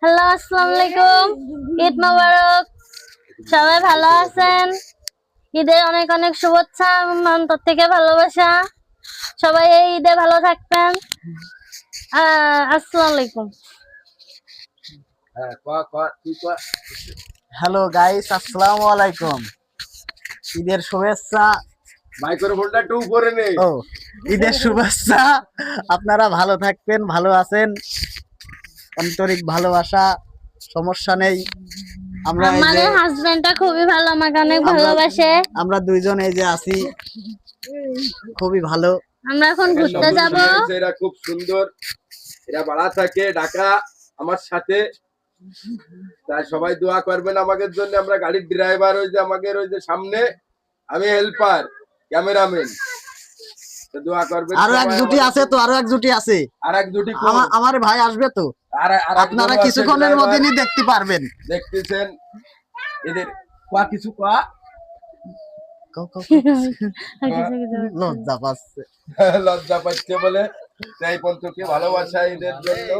Hello, আসসালামু আলাইকুম। ঈদ মোবারক। সবাই ভালো আছেন? ঈদের অনেক অনেক শুভেচ্ছা, অন্তর থেকে ভালোবাসা। সবাই এই ঈদে ভালো থাকবেন। আসসালামু আলাইকুম। হ্যালো গাইস, আসসালামু আলাইকুম। ঈদের শুভেচ্ছা। মাইক্রোফোনটা একটু উপরে নেই। ঈদের শুভেচ্ছা। আপনারা ভালো থাকবেন, ভালো আছেন, আন্তরিক ভালোবাসা, সমস্যা নেই। আমরা এই আমার যে হাজবেন্ডটা খুবই ভালো, আমাকে অনেক ভালোবাসে। আমরা দুইজন এই যে আছি, খুবই ভালো। আমরা এখন ঘুরতে যাব। এরা খুব সুন্দর, এরা ভাড়া থাকে ঢাকা আমার সাথে। তাই সবাই দোয়া করবেন আমাদের জন্য। আমরা গাড়ির ড্রাইভার, ওই যে আমাদের ওই যে সামনে, আমি হেল্পার, ক্যামেরাম্যান। দোয়া করবেন। আরো এক জুটি আছে তো, আরো এক জুটি আছে। আর এক দুটি আমার ভাই আসবে তো, আপনারা কিছুক্ষণের মধ্যেই দেখতে পারবেন। দেখতেছেন এদের কোয়া কিছু কোয়া লজ্জা পাচ্ছে, লজ্জা পাচ্ছে বলে। তাই পঞ্চকে ভালোবাসা এদের জন্য।